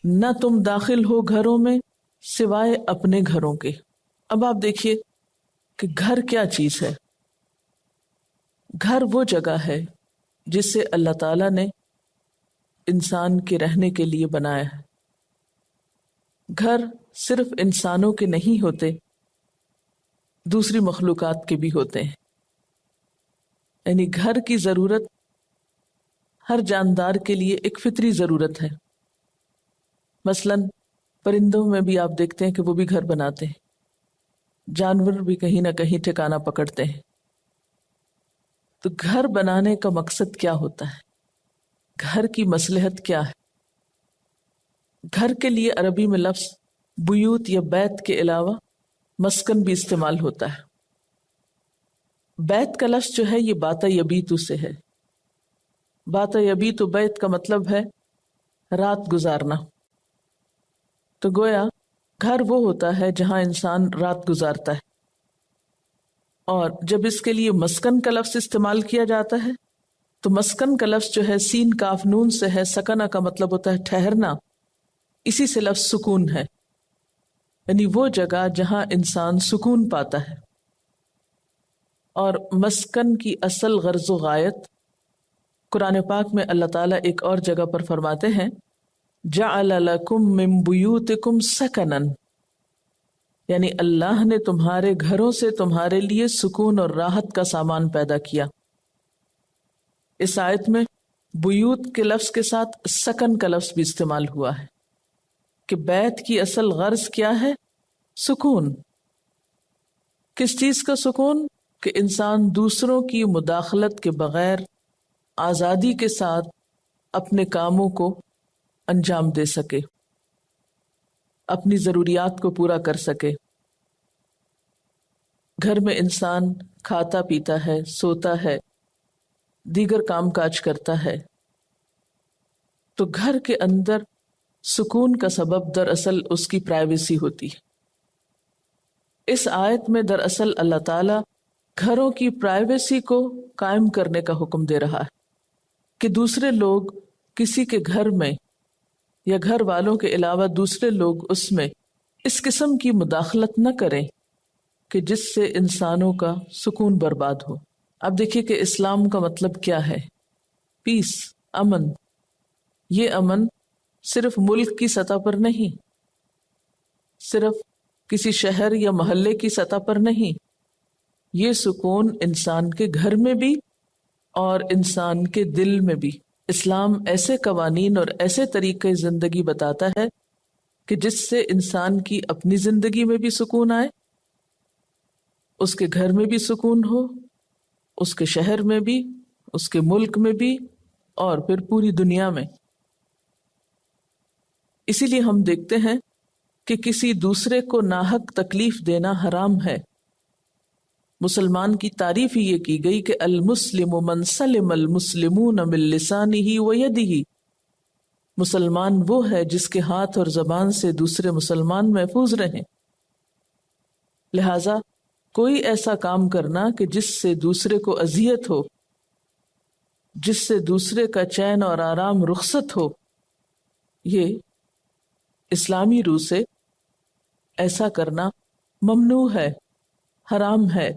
نہ تم داخل ہو گھروں میں سوائے اپنے گھروں کے۔ اب آپ دیکھیے کہ گھر کیا چیز ہے۔ گھر وہ جگہ ہے جسے اللہ تعالیٰ نے انسان کے رہنے کے لیے بنایا ہے۔ گھر صرف انسانوں کے نہیں ہوتے، دوسری مخلوقات کے بھی ہوتے ہیں۔ یعنی گھر کی ضرورت ہر جاندار کے لیے ایک فطری ضرورت ہے۔ مثلا پرندوں میں بھی آپ دیکھتے ہیں کہ وہ بھی گھر بناتے ہیں، جانور بھی کہیں نہ کہیں ٹھکانہ پکڑتے ہیں۔ تو گھر بنانے کا مقصد کیا ہوتا ہے؟ گھر کی مصلحت کیا ہے؟ گھر کے لیے عربی میں لفظ بیوت یا بیت کے علاوہ مسکن بھی استعمال ہوتا ہے۔ بیت کا لفظ جو ہے یہ باتا یبیتو سے ہے۔ باتا یبیتو بیت کا مطلب ہے رات گزارنا۔ تو گویا گھر وہ ہوتا ہے جہاں انسان رات گزارتا ہے، اور جب اس کے لیے مسکن کا لفظ استعمال کیا جاتا ہے تو مسکن کا لفظ جو ہے سین کاف نون سے ہے، سکنہ کا مطلب ہوتا ہے ٹھہرنا، اسی سے لفظ سکون ہے، یعنی وہ جگہ جہاں انسان سکون پاتا ہے۔ اور مسکن کی اصل غرض و غایت قرآن پاک میں اللہ تعالیٰ ایک اور جگہ پر فرماتے ہیں جعل لکم من بیوتکم سکنا، یعنی اللہ نے تمہارے گھروں سے تمہارے لیے سکون اور راحت کا سامان پیدا کیا۔ اس آیت میں بیوت کے لفظ کے ساتھ سکن کا لفظ بھی استعمال ہوا ہے کہ بیت کی اصل غرض کیا ہے؟ سکون۔ کس چیز کا سکون؟ کہ انسان دوسروں کی مداخلت کے بغیر آزادی کے ساتھ اپنے کاموں کو انجام دے سکے، اپنی ضروریات کو پورا کر سکے۔ گھر میں انسان کھاتا پیتا ہے، سوتا ہے، دیگر کام کاج کرتا ہے، تو گھر کے اندر سکون کا سبب دراصل اس کی پرائیویسی ہوتی ہے۔ اس آیت میں دراصل اللہ تعالی گھروں کی پرائیویسی کو قائم کرنے کا حکم دے رہا ہے کہ دوسرے لوگ کسی کے گھر میں یا گھر والوں کے علاوہ دوسرے لوگ اس میں اس قسم کی مداخلت نہ کریں کہ جس سے انسانوں کا سکون برباد ہو۔ اب دیکھیے کہ اسلام کا مطلب کیا ہے؟ پیس، امن۔ یہ امن صرف ملک کی سطح پر نہیں، صرف کسی شہر یا محلے کی سطح پر نہیں، یہ سکون انسان کے گھر میں بھی اور انسان کے دل میں بھی۔ اسلام ایسے قوانین اور ایسے طریقے زندگی بتاتا ہے کہ جس سے انسان کی اپنی زندگی میں بھی سکون آئے، اس کے گھر میں بھی سکون ہو، اس کے شہر میں بھی، اس کے ملک میں بھی، اور پھر پوری دنیا میں۔ اسی لیے ہم دیکھتے ہیں کہ کسی دوسرے کو ناحق تکلیف دینا حرام ہے۔ مسلمان کی تعریف ہی یہ کی گئی کہ المسلم من سلم المسلمون من لسانہ ویدہ، مسلمان وہ ہے جس کے ہاتھ اور زبان سے دوسرے مسلمان محفوظ رہیں۔ لہذا کوئی ایسا کام کرنا کہ جس سے دوسرے کو اذیت ہو، جس سے دوسرے کا چین اور آرام رخصت ہو، یہ اسلامی روح سے ایسا کرنا ممنوع ہے، حرام ہے۔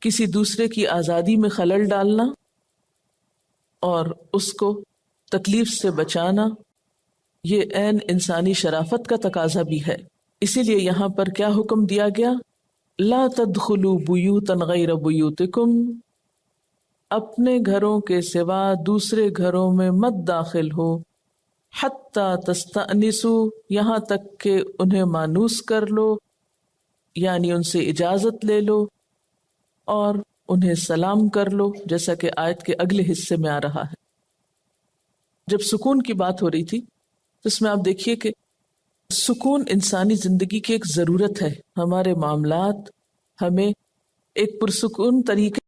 کسی دوسرے کی آزادی میں خلل ڈالنا اور اس کو تکلیف سے بچانا، یہ عین انسانی شرافت کا تقاضا بھی ہے۔ اسی لیے یہاں پر کیا حکم دیا گیا؟ لا تدخلوا بیوتا غیر بیوتکم، اپنے گھروں کے سوا دوسرے گھروں میں مت داخل ہو، حتی تستأنسوا، یہاں تک کہ انہیں مانوس کر لو، یعنی ان سے اجازت لے لو اور انہیں سلام کر لو، جیسا کہ آیت کے اگلے حصے میں آ رہا ہے۔ جب سکون کی بات ہو رہی تھی تو اس میں آپ دیکھیے کہ سکون انسانی زندگی کی ایک ضرورت ہے۔ ہمارے معاملات ہمیں ایک پرسکون طریقے